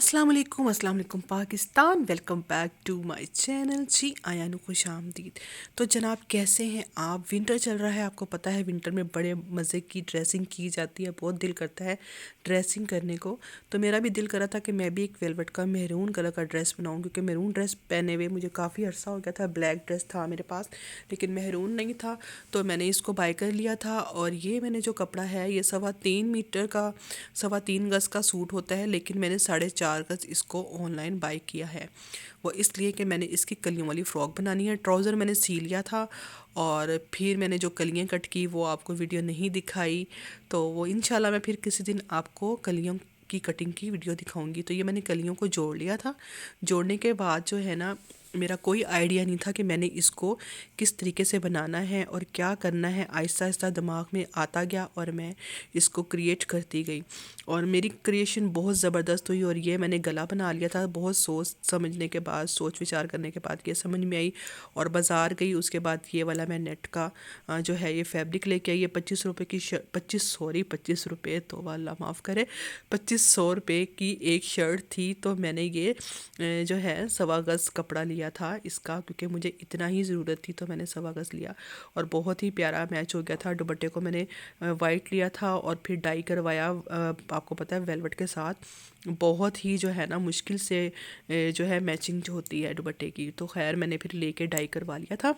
अस्सलाम वालेकुम Pakistan. Welcome back to my channel. जी आया नु खुश आमदीद। तो जनाब कैसे हैं आप? विंटर चल रहा है, आपको पता है विंटर में बड़े मज़े की ड्रेसिंग की जाती है, बहुत दिल करता है ड्रेसिंग करने को। तो मेरा भी दिल करा था कि मैं भी एक वेलवेट का मेहरून कलर का ड्रेस बनाऊं, क्योंकि मेहरून ड्रेस पहने हुए मुझे काफ़ी अर्सा हो गया था। ब्लैक ड्रेस था मेरे पास लेकिन मेहरून नहीं था, तो मैंने इसको बाय कर लिया था। और ये मैंने जो कपड़ा है ये 3.25 मीटर का 3.25 गज़ का सूट होता है, लेकिन मैंने 4.5 गज़ इसको ऑनलाइन बाय किया है। वो इसलिए कि मैंने इसकी कलियों वाली फ़्रॉक बनानी है। ट्राउज़र मैंने सी लिया था और फिर मैंने जो कलियाँ कट की वो आपको वीडियो नहीं दिखाई, तो वो इंशाल्लाह मैं फिर किसी दिन आपको कलियों की कटिंग की वीडियो दिखाऊंगी। तो ये मैंने कलियों को जोड़ लिया था। जोड़ने के बाद जो है ना, मेरा कोई आइडिया नहीं था कि मैंने इसको किस तरीके से बनाना है और क्या करना है। आहिस्ता आहिस्ता दिमाग में आता गया और मैं इसको क्रिएट करती गई और मेरी क्रिएशन बहुत ज़बरदस्त हुई। और ये मैंने गला बना लिया था बहुत सोच समझने के बाद, सोच विचार करने के बाद ये समझ में आई। और बाज़ार गई, उसके बाद ये वाला मैं नेट का जो है ये फैब्रिक लेके आई। ये 25 रुपये की 25 रुपये तो वाला माफ़ करे, 2500 रुपये की एक शर्ट थी। तो मैंने ये जो है 1.25 गज़ कपड़ा लिया था इसका, क्योंकि मुझे इतना ही ज़रूरत थी तो मैंने 1.25 गज़ लिया। और बहुत ही प्यारा मैच हो गया था। दुपट्टे को मैंने वाइट लिया था और फिर डाई करवाया, आपको पता है वेलवेट के साथ बहुत ही जो है ना मुश्किल से जो है मैचिंग जो होती है दुपट्टे की। तो खैर मैंने फिर लेके डाई करवा लिया था।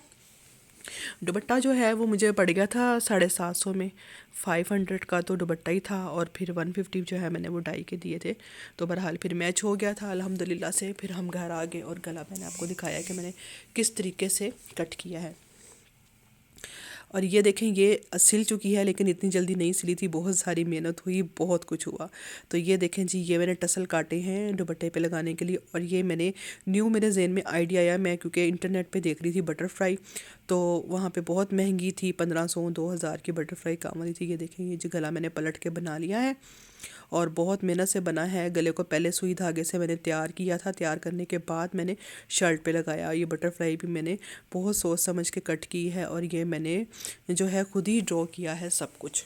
दुपट्टा जो है वो मुझे पड़ गया था 750 में। 500 का तो दुपट्टा ही था और फिर 150 जो है मैंने वो डाई के दिए थे। तो बहरहाल फिर मैच हो गया था अल्हम्दुलिल्लाह से। फिर हम घर आ गए और गला मैंने आपको दिखाया कि मैंने किस तरीके से कट किया है। और ये देखें ये सिल चुकी है, लेकिन इतनी जल्दी नहीं सिली थी, बहुत सारी मेहनत हुई, बहुत कुछ हुआ। तो ये देखें जी, ये मैंने टसल काटे हैं दुपट्टे पे लगाने के लिए। और ये मैंने मेरे जहन में आइडिया आया, मैं क्योंकि इंटरनेट पे देख रही थी बटरफ्लाई, तो वहाँ पे बहुत महंगी थी, 1500-2000 की बटरफ्लाई काम वाली थी। ये देखें ये जो गला मैंने पलट के बना लिया है और बहुत मेहनत से बना है। गले को पहले सुई धागे से मैंने तैयार किया था, तैयार करने के बाद मैंने शर्ट पे लगाया। ये बटरफ्लाई भी मैंने बहुत सोच समझ के कट की है और ये मैंने जो है खुद ही ड्रॉ किया है सब कुछ।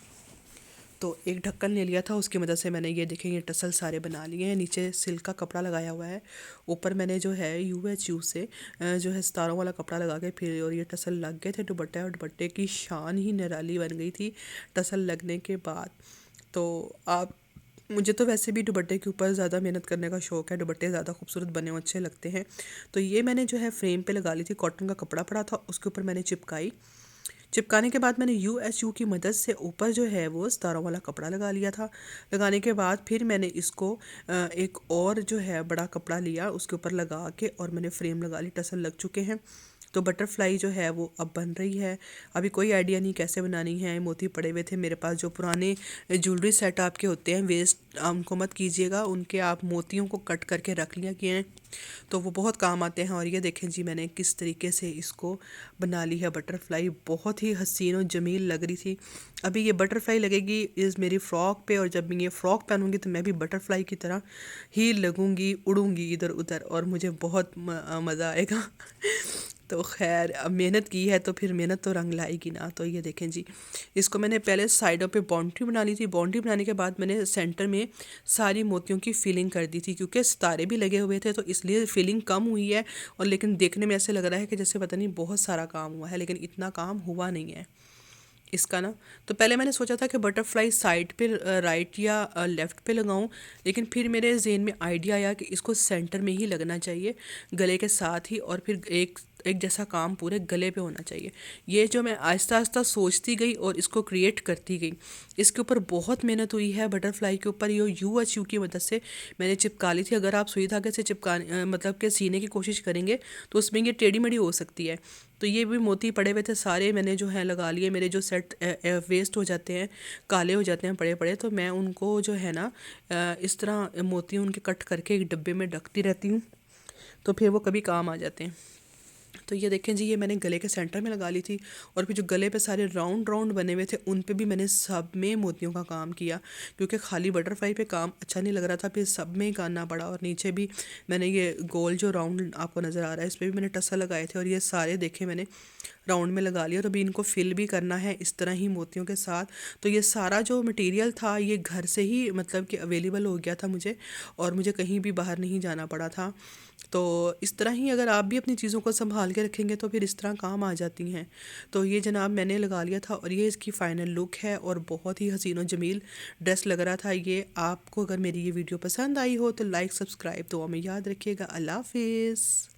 तो एक ढक्कन ले लिया था, उसकी मदद से मैंने ये देखें ये टसल सारे बना लिए हैं। नीचे सिल्क का कपड़ा लगाया हुआ है, ऊपर मैंने जो है UHU से जो है सितारों वाला कपड़ा लगा के फिर और ये टसल लग गए थे दुपट्टे, और दुपट्टे की शान ही निराली बन गई थी टसल लगने के बाद। तो आप मुझे तो वैसे भी दुपट्टे के ऊपर ज़्यादा मेहनत करने का शौक़ है, दुपट्टे ज़्यादा खूबसूरत बने हुए अच्छे लगते हैं। तो ये मैंने जो है फ्रेम पे लगा ली थी, कॉटन का कपड़ा पड़ा था उसके ऊपर मैंने चिपकाई। चिपकाने के बाद मैंने UHU की मदद से ऊपर जो है वो सितारों वाला कपड़ा लगा लिया था। लगाने के बाद फिर मैंने इसको एक और जो है बड़ा कपड़ा लिया, उसके ऊपर लगा के और मैंने फ्रेम लगा ली। टसल लग चुके हैं। तो बटरफ्लाई जो है वो अब बन रही है। अभी कोई आइडिया नहीं कैसे बनानी है। मोती पड़े हुए थे मेरे पास, जो पुराने ज्वेलरी सेट आपके होते हैं वेस्ट उनको मत कीजिएगा, उनके आप मोतियों को कट करके रख लिया किए हैं तो वो बहुत काम आते हैं। और ये देखें जी मैंने किस तरीके से इसको बना ली है बटरफ्लाई, बहुत ही हसीन और जमील लग रही थी। अभी ये बटरफ्लाई लगेगी इस मेरी फ़्रॉक पे, और जब मैं ये फ़्रॉक पहनूंगी तो मैं भी बटरफ्लाई की तरह ही लगूंगी, उड़ूंगी इधर उधर, और मुझे बहुत मज़ा आएगा। तो खैर अब मेहनत की है तो फिर मेहनत तो रंग लाएगी ना। तो ये देखें जी, इसको मैंने पहले साइडों पे बाउंड्री बना ली थी। बाउंड्री बनाने के बाद मैंने सेंटर में सारी मोतियों की फिलिंग कर दी थी, क्योंकि सितारे भी लगे हुए थे तो इसलिए फिलिंग कम हुई है। और लेकिन देखने में ऐसे लग रहा है कि जैसे पता नहीं बहुत सारा काम हुआ है, लेकिन इतना काम हुआ नहीं है इसका ना। तो पहले मैंने सोचा था कि बटरफ्लाई साइड पे राइट या लेफ़्ट पे लगाऊं, लेकिन फिर मेरे जहन में आइडिया आया कि इसको सेंटर में ही लगना चाहिए गले के साथ ही, और फिर एक एक जैसा काम पूरे गले पे होना चाहिए। ये जो मैं आहिस्ता आहिस्ता सोचती गई और इसको क्रिएट करती गई, इसके ऊपर बहुत मेहनत हुई है। बटरफ्लाई के ऊपर ये UHU की मदद से मैंने चिपका ली थी। अगर आप सुई धागे से मतलब के सीने की कोशिश करेंगे तो उसमें ये टेढ़ी मेढ़ी हो सकती है। तो ये भी मोती पड़े हुए थे सारे मैंने जो है लगा लिए। मेरे जो सेट वेस्ट हो जाते हैं, काले हो जाते हैं पड़े पड़े, तो मैं उनको जो है ना इस तरह मोती उनके कट करके एक डब्बे में रखती रहती हूँ, तो फिर वो कभी काम आ जाते हैं। तो ये देखें जी, ये मैंने गले के सेंटर में लगा ली थी। और फिर जो गले पे सारे राउंड राउंड बने हुए थे उन पे भी मैंने सब में मोतियों का काम किया, क्योंकि खाली बटरफ्लाई पे काम अच्छा नहीं लग रहा था, फिर सब में ही करना पड़ा। और नीचे भी मैंने ये गोल जो राउंड आपको नज़र आ रहा है इस पर भी मैंने टसा लगाए थे। और ये सारे देखे मैंने राउंड में लगा लिया। तो अभी इनको फिल भी करना है इस तरह ही मोतियों के साथ। तो ये सारा जो मटेरियल था ये घर से ही मतलब कि अवेलेबल हो गया था मुझे, और मुझे कहीं भी बाहर नहीं जाना पड़ा था। तो इस तरह ही अगर आप भी अपनी चीज़ों को संभाल के रखेंगे तो फिर इस तरह काम आ जाती हैं। तो ये जनाब मैंने लगा लिया था, और ये इसकी फ़ाइनल लुक है, और बहुत ही हसीन और जमील ड्रेस लग रहा था ये। आपको अगर मेरी ये वीडियो पसंद आई हो तो लाइक सब्सक्राइब दुआ में याद रखिएगा। अल्लाह हाफिज़।